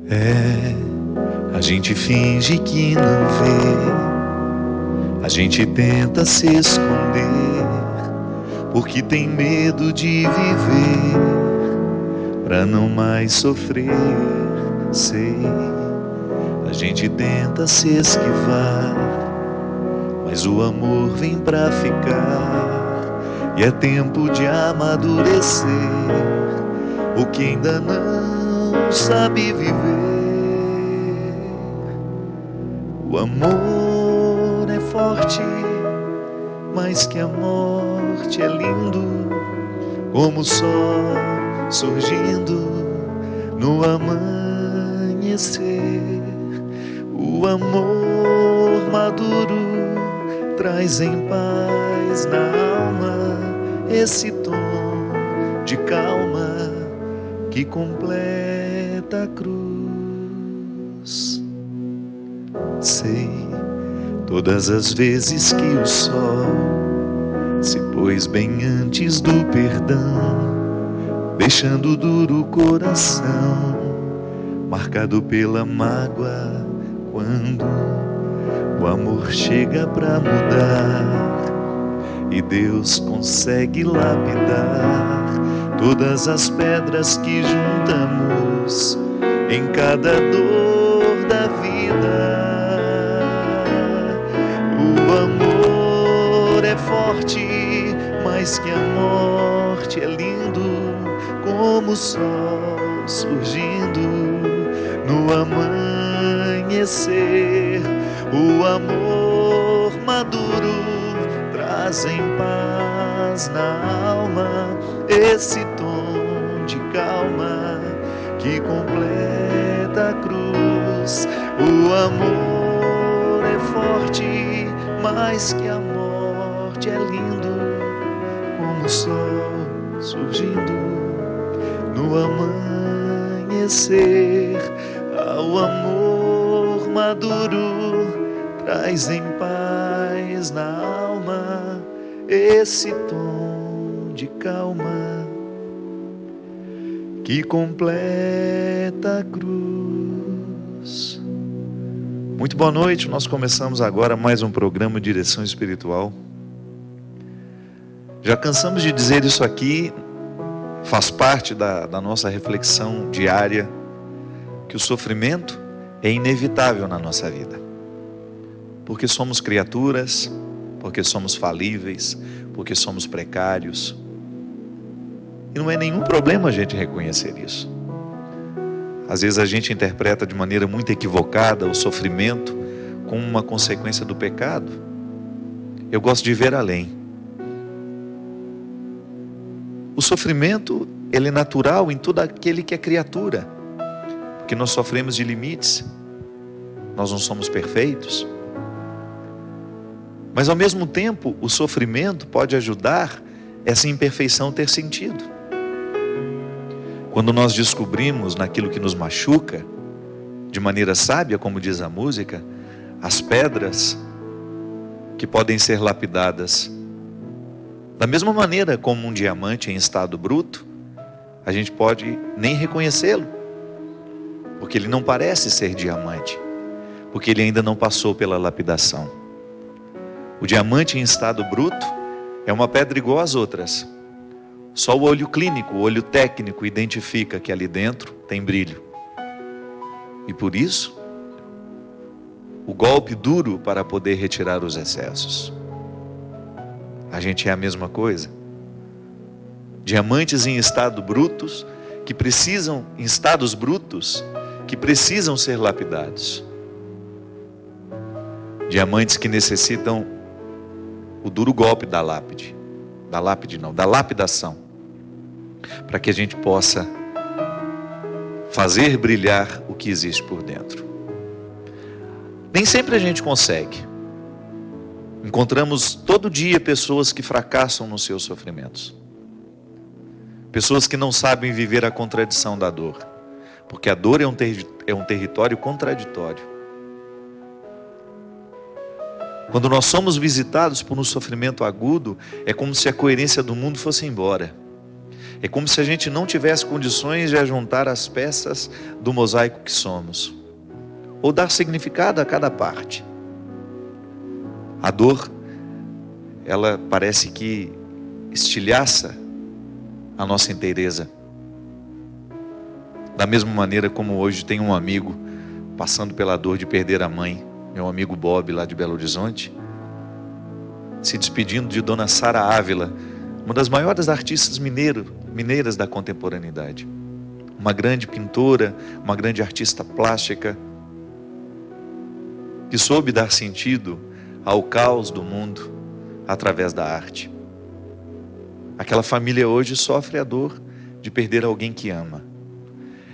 A gente finge que não vê, a gente tenta se esconder, porque tem medo de viver, pra não mais sofrer, sei. A gente tenta se esquivar, mas o amor vem pra ficar, e é tempo de amadurecer o que ainda não sabe viver. O amor é forte, mais que a morte é lindo, como o sol surgindo no amanhecer. O amor maduro traz em paz na alma esse tom de calma que completa a cruz. Sei, todas as vezes que o sol se pôs bem antes do perdão, deixando duro o coração, marcado pela mágoa, quando o amor chega pra mudar e Deus consegue lapidar todas as pedras que juntamos em cada dor da vida. O amor é forte, mais que a morte é lindo, como o sol surgindo no amanhecer. O amor maduro traz em paz na alma esse tom de calma que completa a cruz. O amor é forte, mais que a morte é lindo, como o sol surgindo no amanhecer. O amor maduro traz em paz na alma esse tom de calma que completa a cruz. Muito boa noite, nós começamos agora mais um programa Direção Espiritual. Já cansamos de dizer isso aqui, faz parte da nossa reflexão diária, que o sofrimento é inevitável na nossa vida, porque somos criaturas, porque somos falíveis, porque somos precários, e não é nenhum problema a gente reconhecer isso. Às vezes a gente interpreta de maneira muito equivocada o sofrimento como uma consequência do pecado. Eu gosto de ver além. O sofrimento, ele é natural em todo aquele que é criatura, porque nós sofremos de limites, nós não somos perfeitos. Mas ao mesmo tempo, o sofrimento pode ajudar essa imperfeição ter sentido. Quando nós descobrimos naquilo que nos machuca, de maneira sábia, como diz a música, as pedras que podem ser lapidadas, da mesma maneira como um diamante em estado bruto, a gente pode nem reconhecê-lo, porque ele não parece ser diamante, porque ele ainda não passou pela lapidação. O diamante em estado bruto é uma pedra igual às outras. Só o olho clínico, o olho técnico identifica que ali dentro tem brilho. E por isso, o golpe duro para poder retirar os excessos. A gente é a mesma coisa. Diamantes em estado brutos, em estados brutos, que precisam ser lapidados. Diamantes que necessitam o duro golpe da lapidação, para que a gente possa fazer brilhar o que existe por dentro. Nem sempre a gente consegue. Encontramos todo dia pessoas que fracassam nos seus sofrimentos. Pessoas que não sabem viver a contradição da dor, porque a dor é um território contraditório. Quando nós somos visitados por um sofrimento agudo, é como se a coerência do mundo fosse embora. É como se a gente não tivesse condições de ajuntar as peças do mosaico que somos, ou dar significado a cada parte. A dor, ela parece que estilhaça a nossa inteireza. Da mesma maneira como hoje tem um amigo passando pela dor de perder a mãe, meu amigo Bob lá de Belo Horizonte, se despedindo de Dona Sara Ávila, uma das maiores artistas mineiras da contemporaneidade. Uma grande pintora, uma grande artista plástica, que soube dar sentido ao caos do mundo através da arte. Aquela família hoje sofre a dor de perder alguém que ama.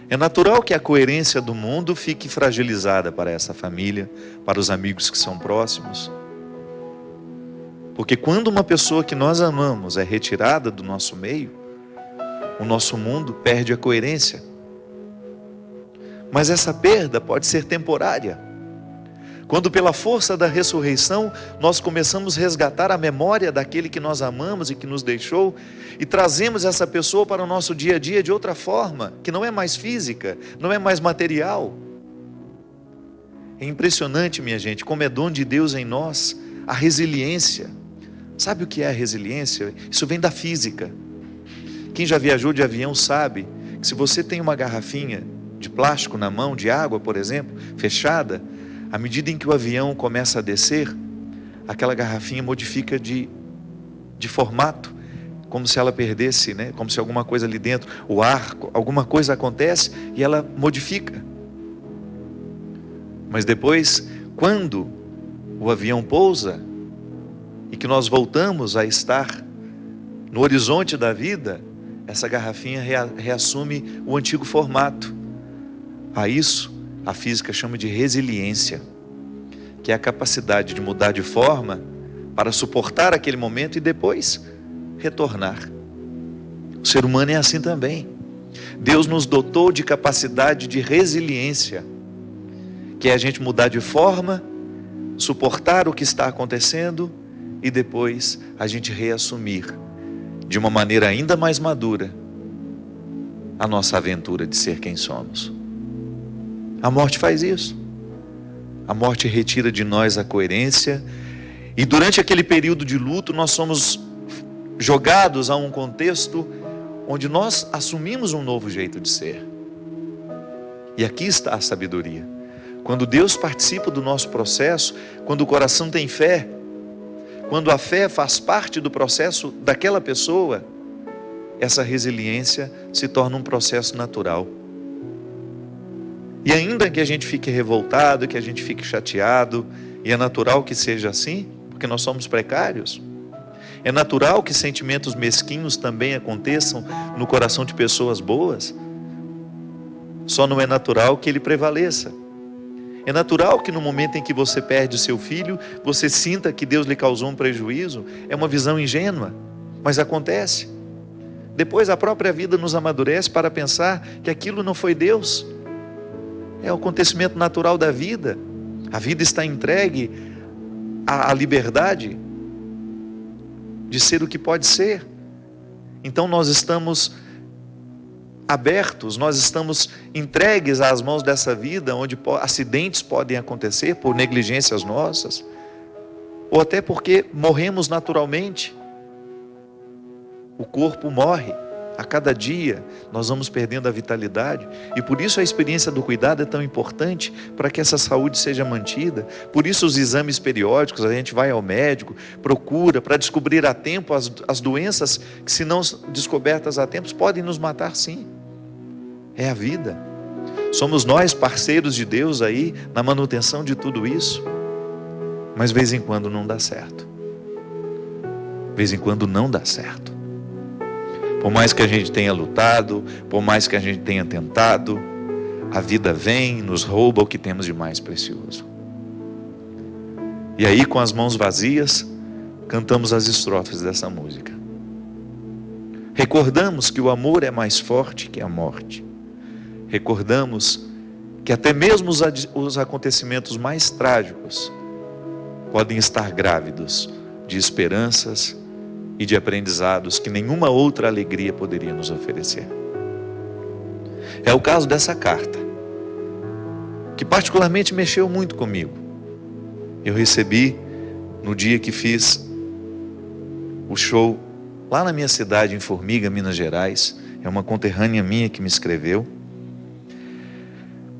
É natural que a coerência do mundo fique fragilizada para essa família, para os amigos que são próximos. Porque quando uma pessoa que nós amamos é retirada do nosso meio, o nosso mundo perde a coerência. Mas essa perda pode ser temporária. Quando pela força da ressurreição, nós começamos a resgatar a memória daquele que nós amamos e que nos deixou, e trazemos essa pessoa para o nosso dia a dia de outra forma, que não é mais física, não é mais material. É impressionante, minha gente, como é dom de Deus em nós, a resiliência. Sabe o que é a resiliência? Isso vem da física. Quem já viajou de avião sabe que se você tem uma garrafinha de plástico na mão, de água, por exemplo, fechada, à medida em que o avião começa a descer, aquela garrafinha modifica de formato, como se ela perdesse, né? Como se alguma coisa ali dentro, o ar, alguma coisa acontece e ela modifica. Mas depois, quando o avião pousa e que nós voltamos a estar no horizonte da vida, essa garrafinha reassume o antigo formato. A isso a física chama de resiliência, que é a capacidade de mudar de forma para suportar aquele momento e depois retornar. O ser humano é assim também. Deus nos dotou de capacidade de resiliência, que é a gente mudar de forma, suportar o que está acontecendo e depois a gente reassumir de uma maneira ainda mais madura a nossa aventura de ser quem somos. A morte faz isso. A morte retira de nós a coerência, e durante aquele período de luto nós somos jogados a um contexto onde nós assumimos um novo jeito de ser. E aqui está a sabedoria. Quando Deus participa do nosso processo, quando o coração tem fé, quando a fé faz parte do processo daquela pessoa, essa resiliência se torna um processo natural. E ainda que a gente fique revoltado, que a gente fique chateado, e é natural que seja assim, porque nós somos precários, é natural que sentimentos mesquinhos também aconteçam no coração de pessoas boas, só não é natural que ele prevaleça. É natural que no momento em que você perde o seu filho, você sinta que Deus lhe causou um prejuízo. É uma visão ingênua, mas acontece. Depois a própria vida nos amadurece para pensar que aquilo não foi Deus. É o acontecimento natural da vida. A vida está entregue à liberdade de ser o que pode ser. Então nós estamos abertos, nós estamos entregues às mãos dessa vida, onde acidentes podem acontecer por negligências nossas, ou até porque morremos naturalmente. O corpo morre. A cada dia nós vamos perdendo a vitalidade, e por isso a experiência do cuidado é tão importante para que essa saúde seja mantida. Por isso os exames periódicos, a gente vai ao médico, procura para descobrir a tempo as doenças que, se não descobertas a tempo, podem nos matar sim. É a vida. Somos nós parceiros de Deus aí na manutenção de tudo isso, mas de vez em quando não dá certo. De vez em quando não dá certo. Por mais que a gente tenha lutado, por mais que a gente tenha tentado, a vida vem e nos rouba o que temos de mais precioso. E aí, com as mãos vazias, cantamos as estrofes dessa música. Recordamos que o amor é mais forte que a morte. Recordamos que até mesmo os acontecimentos mais trágicos podem estar grávidos de esperanças e de aprendizados que nenhuma outra alegria poderia nos oferecer. É o caso dessa carta, que particularmente mexeu muito comigo. Eu recebi no dia que fiz o show lá na minha cidade, em Formiga, Minas Gerais. É uma conterrânea minha que me escreveu.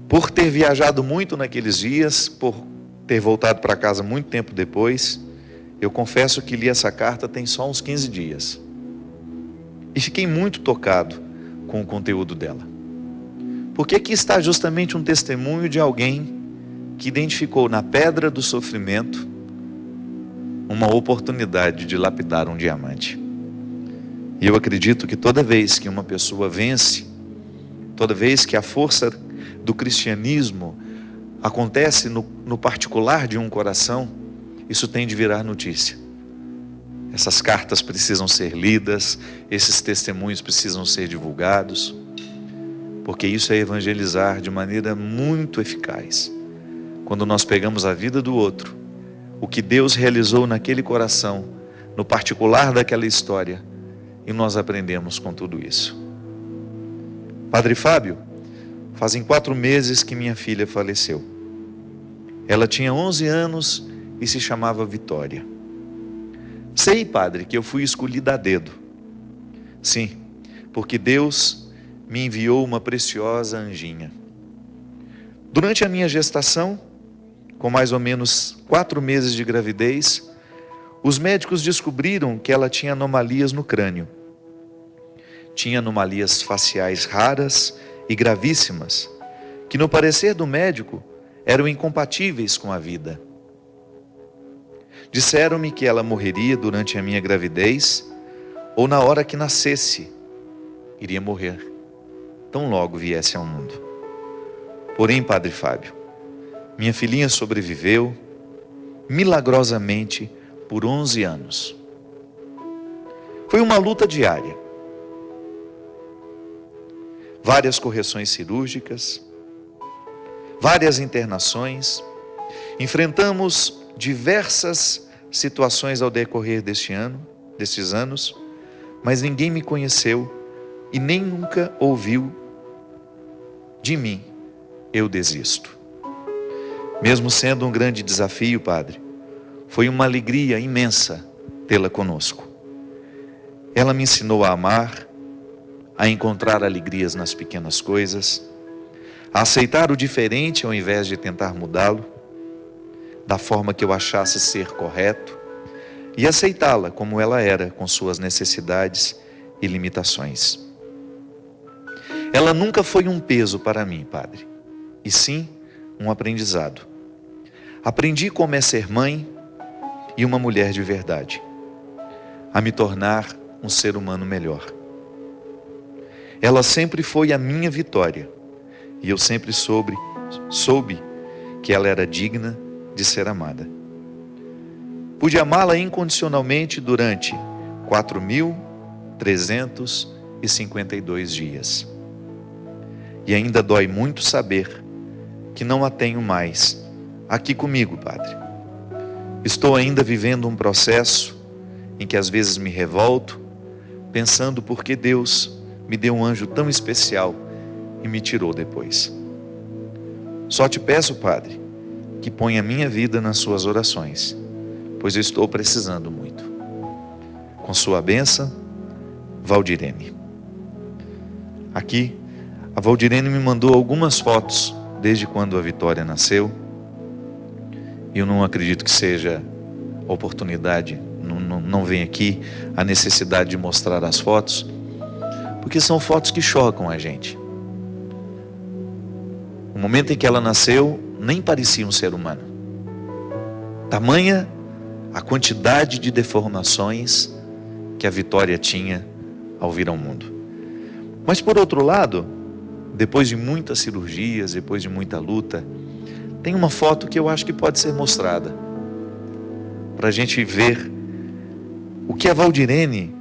Por ter viajado muito naqueles dias, por ter voltado para casa muito tempo depois, eu confesso que li essa carta tem só uns 15 dias. E fiquei muito tocado com o conteúdo dela. Porque aqui está justamente um testemunho de alguém que identificou na pedra do sofrimento uma oportunidade de lapidar um diamante. E eu acredito que toda vez que uma pessoa vence, toda vez que a força do cristianismo acontece no particular de um coração, isso tem de virar notícia. Essas cartas precisam ser lidas, esses testemunhos precisam ser divulgados, porque isso é evangelizar de maneira muito eficaz. Quando nós pegamos a vida do outro, o que Deus realizou naquele coração, no particular daquela história, e nós aprendemos com tudo isso. Padre Fábio, fazem 4 meses que minha filha faleceu. Ela tinha 11 anos e se chamava Vitória. Sei, padre, que eu fui escolhida a dedo. Sim, porque Deus me enviou uma preciosa anjinha. Durante a minha gestação, com mais ou menos 4 meses de gravidez, os médicos descobriram que ela tinha anomalias no crânio. Tinha anomalias faciais raras e gravíssimas, que no parecer do médico eram incompatíveis com a vida. Disseram-me que ela morreria durante a minha gravidez ou na hora que nascesse, iria morrer, tão logo viesse ao mundo. Porém, Padre Fábio, minha filhinha sobreviveu milagrosamente por 11 anos. Foi uma luta diária. Várias correções cirúrgicas, várias internações. Enfrentamos diversas situações ao decorrer destes anos, mas ninguém me conheceu e nem nunca ouviu de mim: eu desisto. Mesmo sendo um grande desafio, padre, foi uma alegria imensa tê-la conosco. Ela me ensinou a amar, a encontrar alegrias nas pequenas coisas, a aceitar o diferente ao invés de tentar mudá-lo, da forma que eu achasse ser correto, e aceitá-la como ela era, com suas necessidades e limitações. Ela nunca foi um peso para mim, padre, e sim um aprendizado. Aprendi como é ser mãe e uma mulher de verdade, a me tornar um ser humano melhor. Ela sempre foi a minha vitória, e eu sempre soube que ela era digna de ser amada. Pude amá-la incondicionalmente durante 4.352 dias. E ainda dói muito saber que não a tenho mais aqui comigo, padre. Estou ainda vivendo um processo em que às vezes me revolto, pensando por que Deus me deu um anjo tão especial e me tirou depois. Só te peço, padre, que ponha a minha vida nas suas orações, pois eu estou precisando muito. Com sua bênção, Valdirene. Aqui, a Valdirene me mandou algumas fotos desde quando a Vitória nasceu. E eu não acredito que seja oportunidade, não vem aqui a necessidade de mostrar as fotos, porque são fotos que chocam a gente. O momento em que ela nasceu, nem parecia um ser humano. Tamanha a quantidade de deformações que a Vitória tinha ao vir ao mundo. Mas por outro lado, depois de muitas cirurgias, depois de muita luta, tem uma foto que eu acho que pode ser mostrada, para a gente ver o que a Valdirene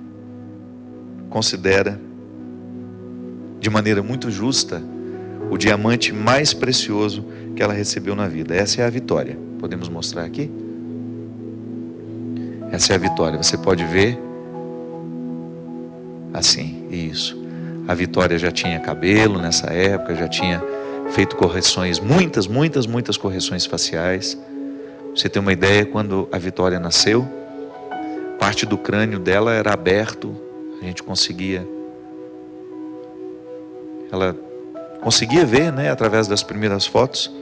considera, de maneira muito justa, o diamante mais precioso que ela recebeu na vida. Essa é a Vitória. Podemos mostrar aqui? Essa é a Vitória. Você pode ver assim, isso. A Vitória já tinha cabelo nessa época, já tinha feito correções, muitas correções faciais. Pra você ter uma ideia, quando a Vitória nasceu, parte do crânio dela era aberto, ela conseguia ver, né, através das primeiras fotos,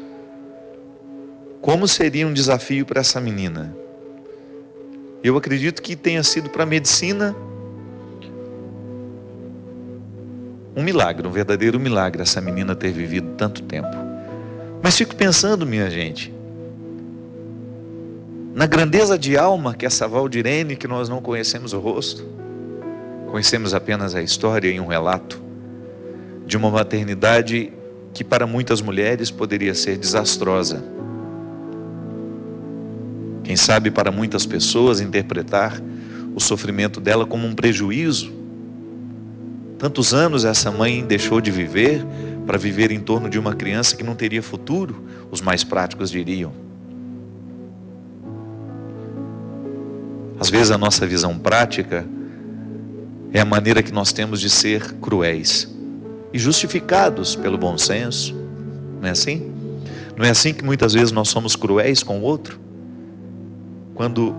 como seria um desafio para essa menina. Eu acredito que tenha sido para a medicina um milagre, um verdadeiro milagre, essa menina ter vivido tanto tempo. Mas fico pensando, minha gente, na grandeza de alma que essa Valdirene, que nós não conhecemos o rosto, conhecemos apenas a história e um relato de uma maternidade que para muitas mulheres poderia ser desastrosa. Quem sabe para muitas pessoas interpretar o sofrimento dela como um prejuízo. Tantos anos essa mãe deixou de viver para viver em torno de uma criança que não teria futuro, os mais práticos diriam. Às vezes a nossa visão prática é a maneira que nós temos de ser cruéis e justificados pelo bom senso. Não é assim? Não é assim que muitas vezes nós somos cruéis com o outro? Quando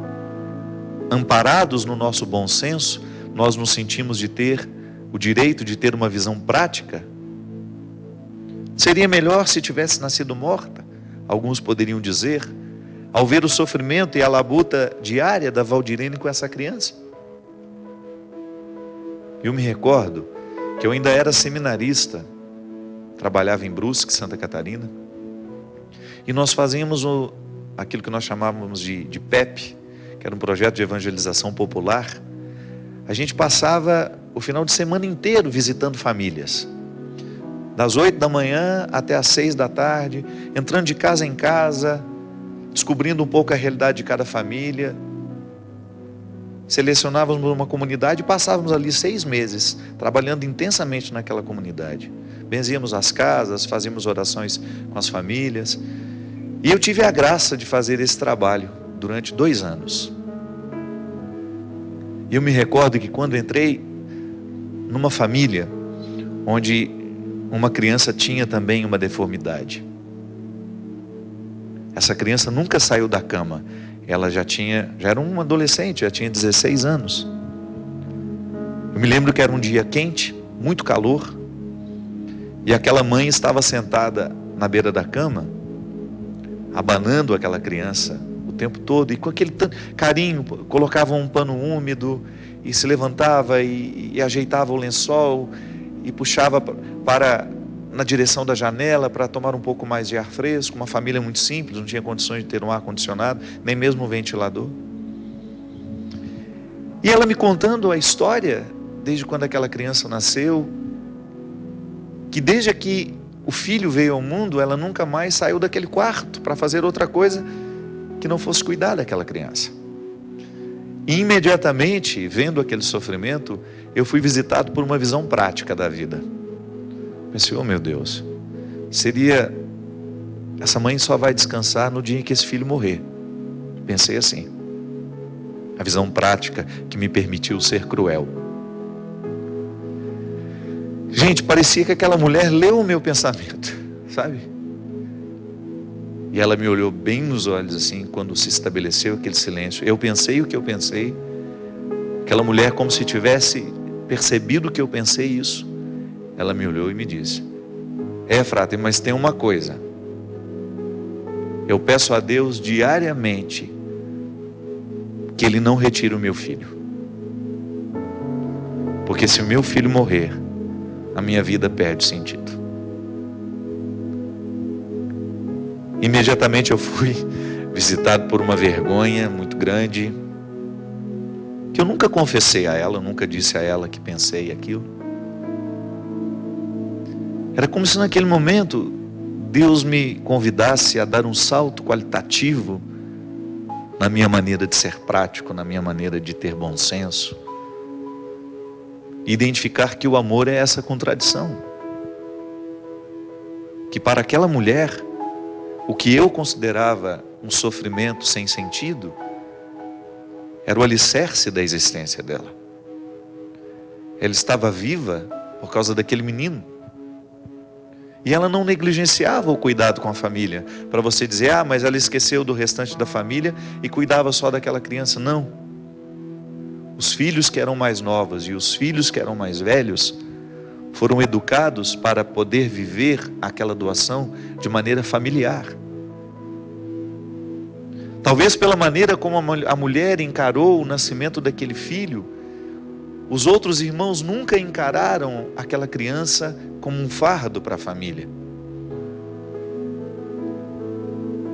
amparados no nosso bom senso, nós nos sentimos de ter o direito de ter uma visão prática. Seria melhor se tivesse nascido morta, alguns poderiam dizer, ao ver o sofrimento e a labuta diária da Valdirene com essa criança. Eu me recordo que eu ainda era seminarista, trabalhava em Brusque, Santa Catarina, e nós fazíamos aquilo que nós chamávamos de PEP, que era um projeto de evangelização popular. A gente passava o final de semana inteiro visitando famílias, das 8 da manhã até as 6 da tarde, entrando de casa em casa, descobrindo um pouco a realidade de cada família. Selecionávamos uma comunidade e passávamos ali 6 meses, trabalhando intensamente naquela comunidade. Benzíamos as casas, fazíamos orações com as famílias. E eu tive a graça de fazer esse trabalho durante 2 anos. E eu me recordo que quando entrei numa família onde uma criança tinha também uma deformidade. Essa criança nunca saiu da cama. Ela já era um adolescente, já tinha 16 anos. Eu me lembro que era um dia quente, muito calor, e aquela mãe estava sentada na beira da cama, abanando aquela criança o tempo todo, e com aquele carinho, colocava um pano úmido, e se levantava e ajeitava o lençol, e puxava na direção da janela para tomar um pouco mais de ar fresco. Uma família muito simples, não tinha condições de ter um ar-condicionado, nem mesmo um ventilador. E ela me contando a história, desde quando aquela criança nasceu, que desde que o filho veio ao mundo, ela nunca mais saiu daquele quarto para fazer outra coisa que não fosse cuidar daquela criança. E imediatamente, vendo aquele sofrimento, eu fui visitado por uma visão prática da vida. Pensei, oh meu Deus, essa mãe só vai descansar no dia em que esse filho morrer. Pensei assim. A visão prática que me permitiu ser cruel. Gente, parecia que aquela mulher leu o meu pensamento, sabe? E ela me olhou bem nos olhos assim, quando se estabeleceu aquele silêncio. Eu pensei o que eu pensei. Aquela mulher, como se tivesse percebido que eu pensei isso, ela me olhou e me disse: Frate, mas tem uma coisa. Eu peço a Deus diariamente que Ele não retire o meu filho. Porque se o meu filho morrer, a minha vida perde sentido. Imediatamente eu fui visitado por uma vergonha muito grande, que eu nunca confessei a ela, eu nunca disse a ela que pensei aquilo. Era como se naquele momento Deus me convidasse a dar um salto qualitativo na minha maneira de ser prático, na minha maneira de ter bom senso. E identificar que o amor é essa contradição. Que para aquela mulher, o que eu considerava um sofrimento sem sentido, era o alicerce da existência dela. Ela estava viva por causa daquele menino. E ela não negligenciava o cuidado com a família. Para você dizer, mas ela esqueceu do restante da família e cuidava só daquela criança. Não. Os filhos que eram mais novos e os filhos que eram mais velhos foram educados para poder viver aquela doação de maneira familiar. Talvez pela maneira como a mulher encarou o nascimento daquele filho, os outros irmãos nunca encararam aquela criança como um fardo para a família.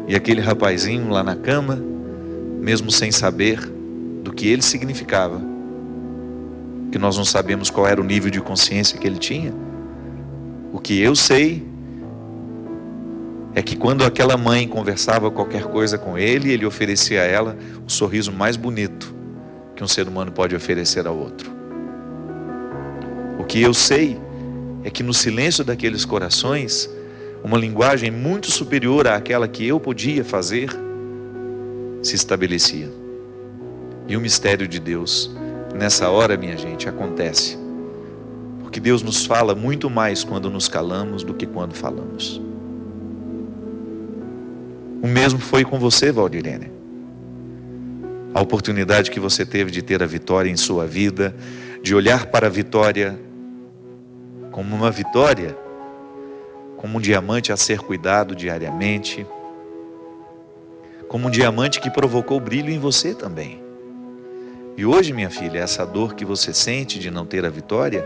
E aquele rapazinho lá na cama, mesmo sem saber do que ele significava, que nós não sabemos qual era o nível de consciência que ele tinha, o que eu sei é que quando aquela mãe conversava qualquer coisa com ele, ele oferecia a ela o sorriso mais bonito que um ser humano pode oferecer ao outro. O que eu sei é que no silêncio daqueles corações, uma linguagem muito superior àquela que eu podia fazer, se estabelecia. E o mistério de Deus, nessa hora, minha gente, acontece. Porque Deus nos fala muito mais quando nos calamos do que quando falamos. O mesmo foi com você, Valdirene. A oportunidade que você teve de ter a vitória em sua vida, de olhar para a vitória como uma vitória, como um diamante a ser cuidado diariamente, como um diamante que provocou brilho em você também. E hoje, minha filha, essa dor que você sente de não ter a vitória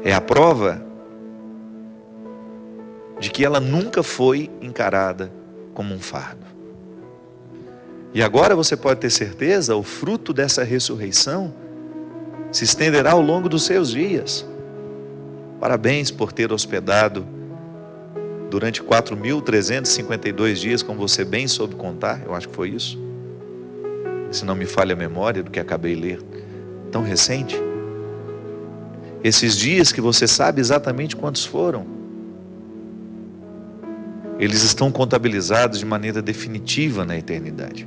é a prova de que ela nunca foi encarada como um fardo. E agora você pode ter certeza, o fruto dessa ressurreição se estenderá ao longo dos seus dias. Parabéns por ter hospedado durante 4.352 dias, como você bem soube contar, eu acho que foi isso. Se não me falha a memória do que acabei de ler, tão recente. Esses dias que você sabe exatamente quantos foram, eles estão contabilizados de maneira definitiva na eternidade.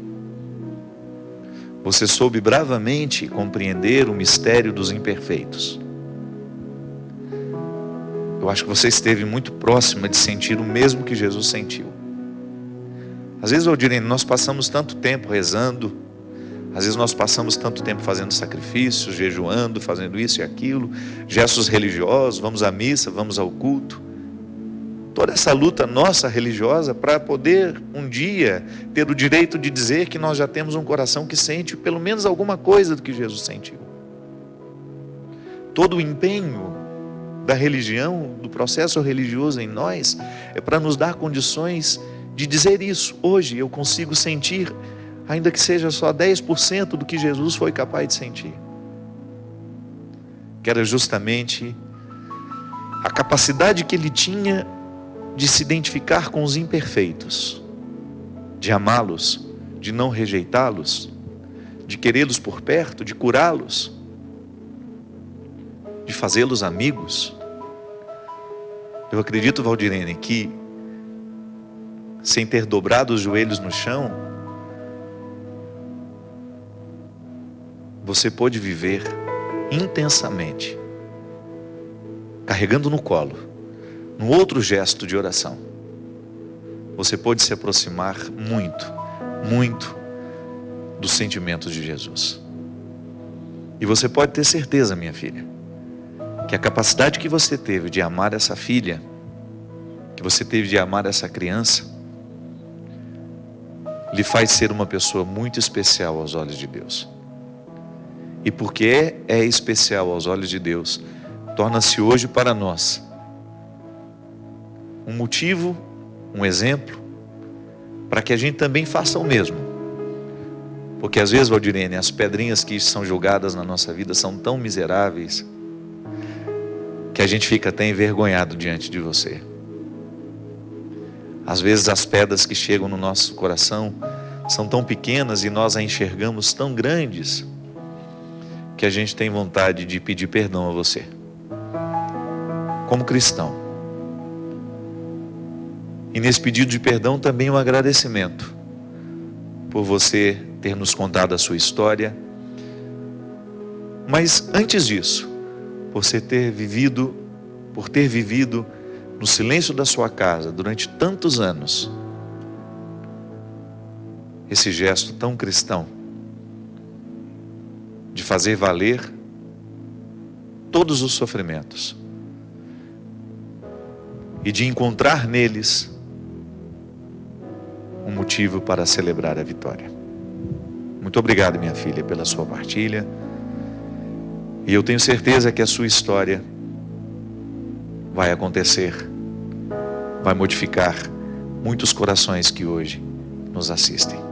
Você soube bravamente compreender o mistério dos imperfeitos. Eu acho que você esteve muito próxima de sentir o mesmo que Jesus sentiu. Às vezes, Valdirene, nós passamos tanto tempo rezando, às vezes nós passamos tanto tempo fazendo sacrifícios, jejuando, fazendo isso e aquilo, gestos religiosos, vamos à missa, vamos ao culto. Toda essa luta nossa religiosa para poder um dia ter o direito de dizer que nós já temos um coração que sente pelo menos alguma coisa do que Jesus sentiu. Todo o empenho da religião, do processo religioso em nós, é para nos dar condições de dizer isso. Hoje eu consigo sentir, ainda que seja só 10% do que Jesus foi capaz de sentir. Que era justamente a capacidade que ele tinha de se identificar com os imperfeitos, de amá-los, de não rejeitá-los, de querê-los por perto, de curá-los, de fazê-los amigos. Eu acredito, Valdirene, que sem ter dobrado os joelhos no chão, você pôde viver intensamente, carregando no colo, num outro gesto de oração. Você pôde se aproximar muito, muito dos sentimentos de Jesus. E você pode ter certeza, minha filha, que a capacidade que você teve de amar essa filha, que você teve de amar essa criança, lhe faz ser uma pessoa muito especial aos olhos de Deus. E porque é especial aos olhos de Deus, torna-se hoje para nós um motivo, um exemplo, para que a gente também faça o mesmo. Porque às vezes, Valdirene, as pedrinhas que são jogadas na nossa vida são tão miseráveis que a gente fica até envergonhado diante de você. Às vezes as pedras que chegam no nosso coração são tão pequenas e nós a enxergamos tão grandes que a gente tem vontade de pedir perdão a você. Como cristão. E nesse pedido de perdão também um agradecimento por você ter nos contado a sua história. Mas antes disso, por ter vivido no silêncio da sua casa durante tantos anos, esse gesto tão cristão de fazer valer todos os sofrimentos e de encontrar neles um motivo para celebrar a vitória. Muito obrigado, minha filha, pela sua partilha. E eu tenho certeza que a sua história vai acontecer, vai modificar muitos corações que hoje nos assistem.